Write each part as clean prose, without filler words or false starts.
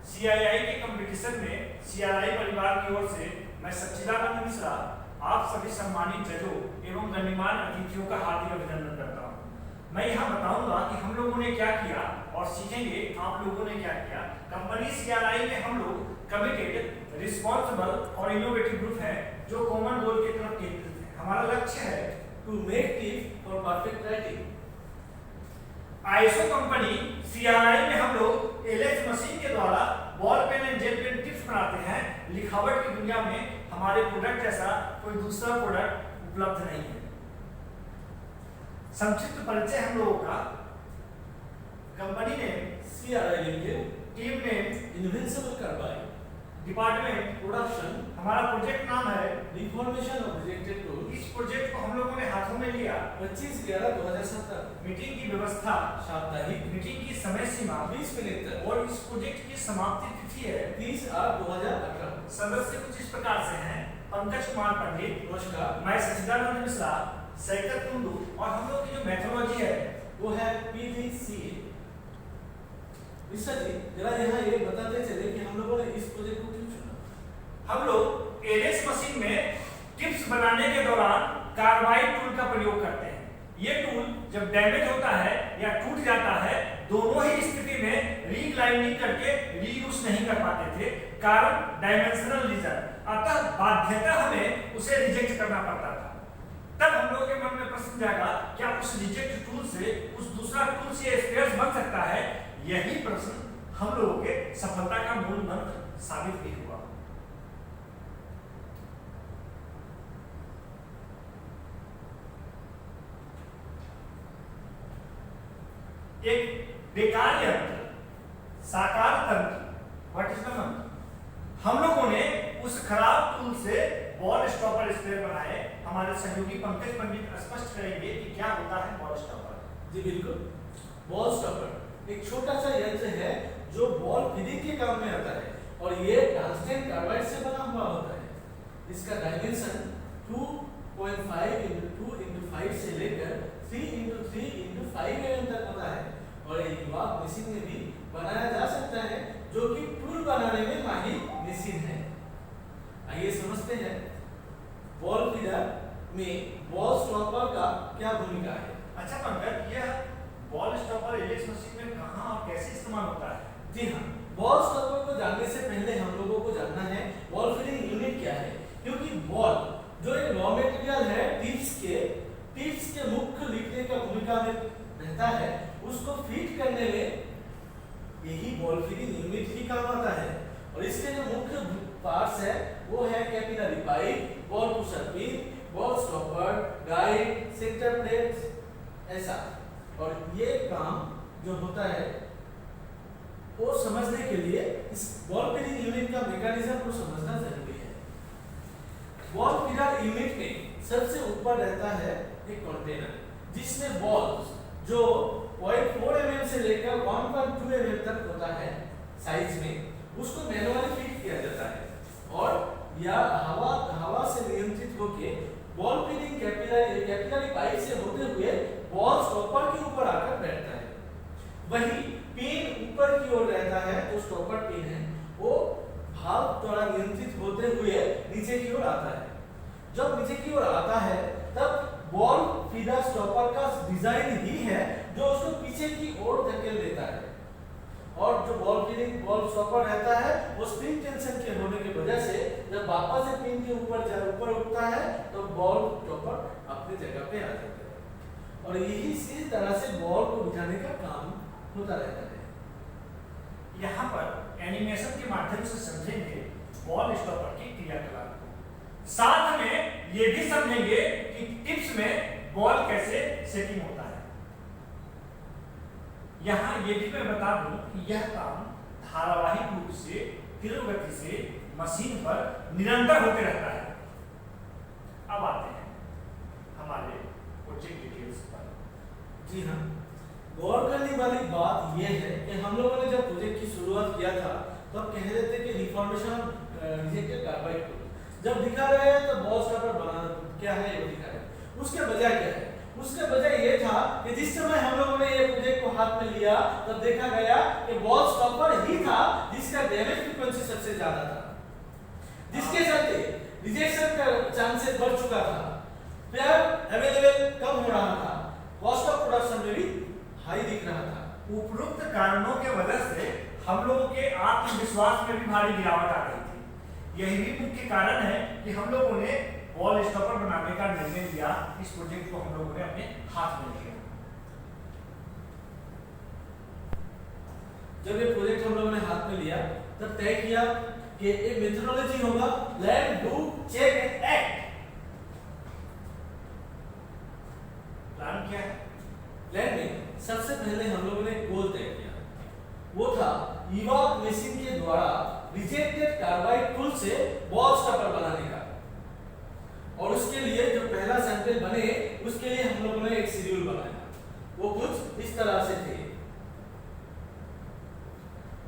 CII के competition में CRI परिवार की ओर से मैं सच्चिदानंद मिश्रा आप सभी सम्मानित जजों एवं गणमान्य अतिथियों का हार्दिक अभिनंदन करता हूं। मैं यहाँ बताऊंगा कि हम लोगों ने क्या किया और सीखेंगे आप लोगों ने क्या किया। कंपनी सीआरआई में हम लोग कमिटेड, रिस्पॉन्सिबल और इनोवेटिव ग्रुप है जो कॉमन गोल की तरफ केंद्रित है। हमारा लक्ष्य है to make tips for perfect writing. ISO company CRI में हम लोग एलएक्स मशीन के द्वारा ball pen and gel pen tips बनाते हैं। लिखावट की दुनिया में हमारे प्रोडक्ट जैसा कोई दूसरा प्रोडक्ट उपलब्ध नहीं है। संक्षिप्त परिचय हम लोगों का, कंपनी ने CRI Limited, टीम ने Invincible Carbide, डिपार्टमेंट Production, हमारा प्रोजेक्ट नाम है। Reformation of Rejected Tools. इस प्रोजेक्ट को हम लोगों ने हाथों में लिया। 25/11/2017 मीटिंग की व्यवस्था, साप्ताहिक मीटिंग की समय सीमा 20 मिनट तक और इस प्रोजेक्ट की समाप्ति तिथि है 30/8/2018। सदस्य कुछ इस प्रकार से हैं: पंकज कुमार पंडित, नमस्कार। मैं सच्चिदानंद मिश्रा, सैकत कुंडू, और हम लोग की जो मेथोडोलॉजी है वो है PDCA। मिश्रा जी जरा यहाँ ये बताते चले कि हम लोगों ने इस प्रोजेक्ट को क्यों चुना। हम लोग एलएक्स मशीन में टिप्स बनाने के दौरान कार्बाइड टूल का प्रयोग करते हैं। ये टूल जब डैमेज होता है या टूट जाता है, दोनों ही स्थिति में रीग्लाइनिंग करके रीयूज नहीं कर पाते थे, कारण डायमेंशनल रीजन। अतः बाध्यता हमें उसे रिजेक्ट करना पड़ता था। तब हम लोगों के मन में प्रश्न जागा, क्या उस रिजेक्ट टूल से उस दूसरा टूल से स्पेयर्स बन सकता है? यही प्रश्न हम लोगों के सफलता का मूल मंत्र साबित भी हुआ। एक बेकार यंत्र, साकार तंत्र, व्हाट इज द मंत्र। हम लोगों ने उस खराब टूल से बॉल स्टॉपर स्पेयर बनाए। हमारे सहयोगी पंकज पंडित स्पष्ट करेंगे कि क्या होता है बॉल स्टॉपर। जी बिल्कुल। बॉल स्टॉपर एक छोटा सा यंत्र है जो बॉल फीडिंग के काम में आता है और ये टंगस्टन कार्बाइड से बना हुआ होता है। इसका डायमेंशन 2.5 × 2 × 5 से लेकर 3 × 3 × 5 mm तक होता है और ये युवाक मशीन में भी बनाया जा सकता है जो कि टूल बनाने में माहिर मशीन है। आइए समझते हैं बॉल फीडर में बॉल स्टॉपर का क्या भूमिका है। अच्छा पंकज, यह बॉल स्टॉपर एलएक्स मशीन में कहां और कैसे इस्तेमाल होता है? जी हाँ, बॉल स्टॉपर को जानने से पहले हम लोगों को जानना है बॉल फीडिंग यूनिट क्या है, क्योंकि बॉल जो एक रॉ मटेरियल है टिप्स के मुख्य लिखने का भूमिका में रहता है, उसको फीड करने में यही बॉल फीडिंग यूनिट ही काम आता है। और इसके जो मुख्य पार्ट्स है वो है capillary pipe, ball pusher pin, ball stopper, guide, sector plates, ऐसा। और ये काम जो होता है वो समझने के लिए इस बॉल फीडिंग यूनिट का मैकेनिज्म को समझना जरूरी है। बॉल फीडर यूनिट में सबसे ऊपर रहता है एक कंटेनर जिसमें बॉल्स जो 0.4 mm से लेकर 1.2 mm तक होता है साइज में, उसको मैनुअली फीड किया जाता है और या हवा से नियंत्रित होकर बॉल फीडिंग कैपिलरी पाइप से होते हुए बॉल स्टॉपर के ऊपर आकर बैठता है। वही पिन ऊपर की ओर रहता है, जो स्टॉपर पिन है वो भाव द्वारा नियंत्रित होते हुए नीचे की ओर आता है। जब नीचे की ओर आता है तब बॉल फीडर स्टॉपर का डिजाइन ही है जो उसको पीछे की ओर धकेल देता है और जो बॉल स्टॉपर रहता है वो स्प्रिंग टेंशन के होने की वजह से जब वापस से पिन के ऊपर उठता है तो बॉल स्टॉपर अपनी जगह पे आ जाता है और यही इसी तरह से बॉल को बिठाने का काम होता रहता है। यहाँ पर एनिमेशन के माध्यम से समझेंगे बॉल स्टॉपर की क्रियाकलाप को, साथ में ये भी समझेंगे कि टिप्स में बॉल कैसे सेटिंग होता है। यहाँ ये भी मैं बता दूं कि यह काम धारावाहिक रूप से तीव्र गति से मशीन पर निरंतर होते रहता है। अब आते हैं हमारे प्रोजेक्ट डिटेल्स पर। जी हाँ, गौर करने वाली बात यह है कि हम लोगों ने जब प्रोजेक्ट की शुरुआत किया था तब कह रहे थे कि reformation of rejected carbide tool जब दिखा रहे हैं तो बॉल स्टॉपर बनाना क्या है ये दिखा रहे हैं। उसके बजाय क्या है, उसके बजाय ये था कि जिस समय हम लोगों ने ये प्रोजेक्ट को हाथ में लिया तब देखा गया कि बॉल स्टॉपर ही था जिसका ज्यादा था, जिसके चलते रिजेक्शन का चांसेस बढ़ चुका था, पेयर अवेलेबल कम हो रहा था, कॉस्ट ऑफ प्रोडक्शन में भी हाई दिख रहा था। उपरोक्त कारणों के वजह से हम लोगों के आत्मविश्वास में भी भारी गिरावट आ रही थी। यही भी मुख्य कारण है कि हम लोगों ने बॉल स्टॉपर बनाने का निर्णय लिया। इस प्रोजेक्ट को हम लोगों ने अपने हाथ में लिया। जब ये प्रोजेक्ट हम लोगों ने हाथ में लिया तब तय किया कि एक मेथोडोलॉजी होगा learn do check and act. Plan क्या है? प्लान में सबसे पहले हम लोगों ने गोल तय किया, वो था इवॉक मशीन के द्वारा रिजेक्टेड कार्बाइड टूल से बॉल स्टॉपर बनाने का, और उसके लिए जो पहला सैंपल बने उसके लिए हम लोगों ने एक शेड्यूल बनाया। वो कुछ इस तरह से थे।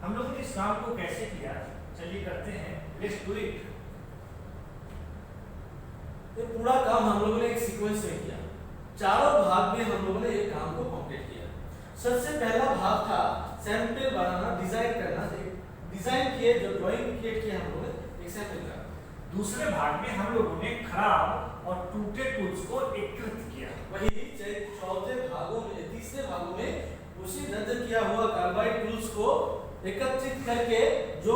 हम लोगों ने इस काम को कैसे किया, चलिए करते हैं, लेट्स डू इट। ये पूरा काम हम लोगों ने एक सीक्वेंस में किया। चारों भाग में हम लोगों ने एक काम को कंप्लीट किया। सबसे पहला भाग था सैंपल बनाना, डिजाइन करना। डिजाइन किए, जो ड्राइंग क्रिएट किया हम लोगों ने एक सैंपल का। दूसरे भाग में हम लोगों ने खराब और टूटे टूल्स को एकत्रित किया। वही चौथे भागों में, तीसरे भागों में उसी रद्द किया हुआ कार्बाइड टूल्स को एकत्रित करके जो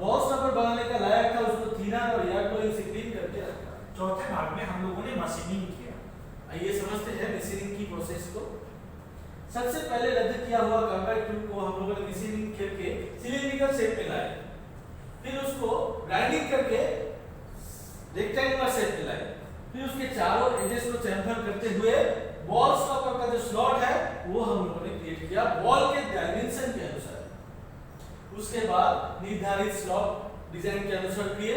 बॉल स्टॉपर बनाने का लायक था उसको थीना और यार्डोइंग से क्लीन करके रखा। चौथे भाग में हम लोगों ने मशीनिंग किया। आइए समझते हैं मशीनिंग की प्रोसेस को। सबसे पहले रद्द किया हुआ कार्बाइड टूल को हम लोगों ने मशीनिंग करके सिलिंड्रिकल शेप में लाए, फिर उसको ग्राइंडिंग करके रेक्टेंगुलर शेप में लाए, फिर उसके चारों एजेस को चैम्फर करते हुए बॉल स्टॉपर का जो स्लॉट है वो हम लोगों ने क्रिएट किया बॉल के डायमेंशन के अनुसार। उसके बाद निर्धारित स्लॉट डिजाइन के अनुसार किए,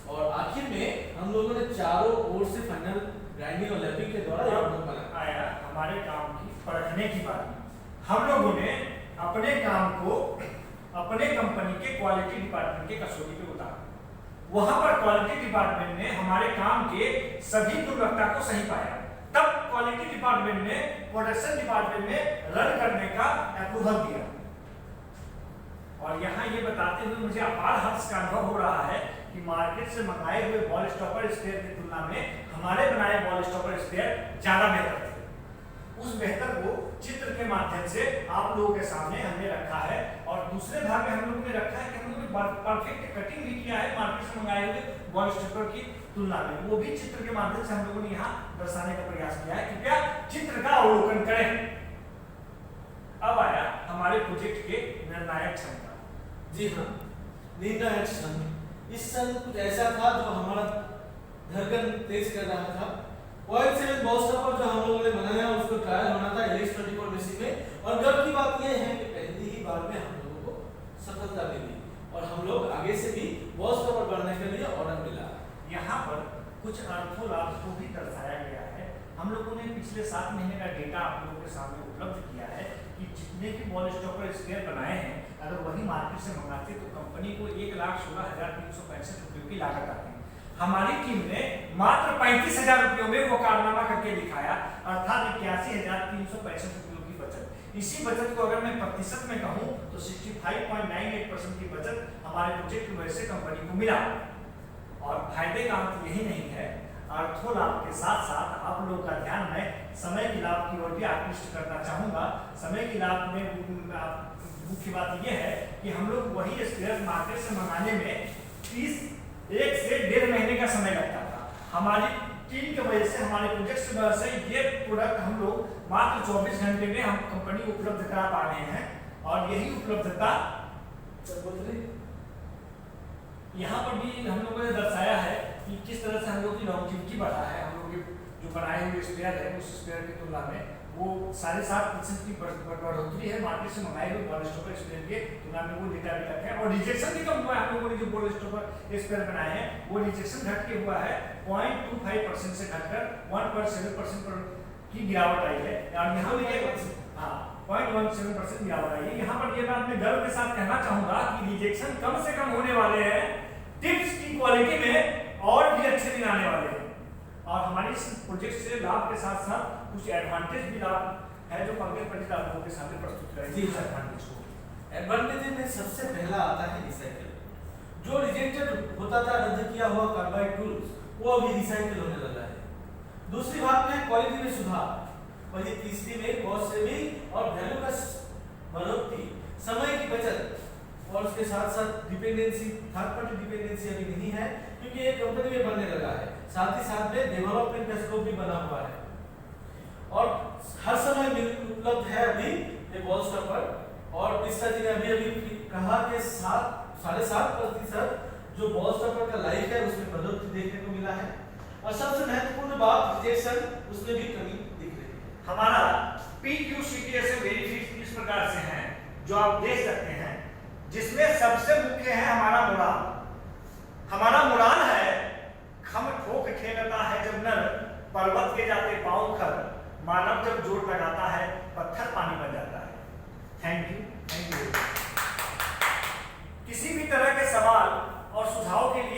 और आखिर में हम लोगों ने चारों ओर से फाइनल ग्राइंडिंग और लैपिंग के द्वारा यह बनाया। आया हमारे काम की परखने की बात। हम लोगों ने अपने काम को अपने कंपनी के क्वालिटी डिपार्टमेंट के कसौटी पे उतारा। वहां पर क्वालिटी डिपार्टमेंट ने हमारे काम के सभी गुणवत्ता को सही पाया। तब क्वालिटी डिपार्टमेंट ने प्रोडक्शन डिपार्टमेंट में रन करने का अप्रूवल दिया। और यहाँ ये बताते हुए मुझे अपार हर्ष का अनुभव हो रहा है कि मार्केट से मंगाए हुए बॉल स्टॉपर स्पेयर की तुलना में हमारे बनाए बॉल स्टॉपर स्पेयर ज्यादा बेहतर थे। उस बेहतर को चित्र के माध्यम से आप लोगों के सामने हमने रखा है, और दूसरे भाग में हम लोगों ने रखा है कि हम लोगों ने परफेक्ट कटिंग भी किया है मार्केट से मंगाए हुए बॉल स्टॉपर की तुलना में। वो भी चित्र के माध्यम से हम लोगों ने यहाँ दर्शाने का प्रयास किया है। कृपया चित्र का अवलोकन करें। अब आया हमारे प्रोजेक्ट के निर्णायक क्षण का। जी हाँ, निर्णायक क्षण। इस क्षण कुछ ऐसा था जो हमारा धड़कन तेज कर रहा था। 0.7 बॉल स्टॉपर जो हम लोगों ने बनाया उसको ट्रायल होना था LX24 मशीन में, और गर्व की बात यह है कि पहली ही बार में हम लोगों को सफलता मिली और हम लोग आगे से भी बॉल स्टॉपर बनाने के लिए ऑर्डर मिला। यहाँ पर कुछ अर्थों लाभ को भी दर्शाया गया है। हम लोगों ने पिछले 7 महीने का डेटा आप लोगों के सामने उपलब्ध किया है कि जितने भी बॉल स्टॉपर स्पेयर बनाए हैं, अगर वही मार्केट से मंगाते तो कंपनी को 1,16,365 रुपयों की लागत आती। हमारी टीम ने मात्र 35,000 रुपयों में वो कारनामा करके दिखाया, अर्थात 81,365 रुपयों की बचत। इसी बचत को अगर मैं प्रतिशत में कहूँ तो 65.98% की बचत हमारे प्रोजेक्ट की वजह से कंपनी को मिला। और फायदे का अंत यही नहीं है, अर्थों लाभ के साथ साथ आप लोगों का ध्यान मैं समय की लाभ की ओर भी आकृष्ट करना चाहूंगा। समय की लाभ में मुख्य बात यह है कि हम लोग वही स्पेयर मार्केट से मंगाने में 1 से 1.5 महीने का समय लगता था। हमारी टीम की वजह से, हमारे प्रोजेक्ट की वजह से ये प्रोडक्ट हम लोग मात्र 24 घंटे में हम कंपनी को उपलब्ध करा पा रहे हैं। और यही उपलब्धता यहाँ पर भी हम लोगों ने दर्शाया है कि किस तरह से हम लोग की लॉन्जिविटी बढ़ा है। हम लोग जो बनाए हुए स्पेयर है उस स्पेयर की तुलना में वो 7.5% की बढ़ोतरी है मार्केट से मंगाए हुए बॉल स्टॉपर स्पेयर के तुलना में। वो डेटा भी रखा है, और रिजेक्शन भी कम हुआ है। हम लोगों ने जो बॉल स्टॉपर स्पेयर बनाए हैं वो रिजेक्शन घट के हुआ है 0.25% से घटकर 1.7% की गिरावट आई है। और यहाँ पे 0.17% गिरावट आई है। यहाँ पर ये बात मैं गर्व के साथ कहना चाहूंगा कि रिजेक्शन कम से कम होने वाले हैं, टिप्स की क्वालिटी में और भी अच्छे दिन आने वाले हैं। और हमारे इस प्रोजेक्ट से लाभ के साथ साथ कुछ एडवांटेज भी लाभ है जो पंकज पंडित आप लोगों के सामने प्रस्तुत करेंगे। एडवांटेज में सबसे पहला आता है रिसाइकल। जो रिजेक्टेड होता था, रद्द किया हुआ कार्बाइड टूल्स, वो अभी रिसाइकिल होने लगा है। दूसरी बात में क्वालिटी में सुधार, वही तीसरी में कॉस्ट सेविंग और वैल्यू का बढ़ोतरी, समय की बचत, और उसके साथ साथ डिपेंडेंसी, थर्ड पार्टी डिपेंडेंसी अभी नहीं है क्योंकि ये कंपनी में बनने लगा है। साथ ही साथ में डेवलपमेंट का स्कोप भी बना हुआ है और हर समय उपलब्ध है अभी ये बॉल स्टॉपर। और मिश्रा जी ने अभी कहा कि 7.5% जो बॉल स्टॉपर का लाइफ है उसमें बढ़ोतरी देखने को मिला है। और सबसे महत्वपूर्ण बात रिजेक्शन, उसमें भी कमी दिख रही है। हमारा PQCTSM बेनिफिट इस प्रकार से हैं जो आप देख सकते हैं, जिसमें सबसे मुख्य है हमारा मुराल। हमारा मुराल है, खम ठोक ठेलता है जब नर, पर्वत के जाते पांव खर, मानव जब जोर लगाता है पत्थर पानी बन जाता है। Thank you.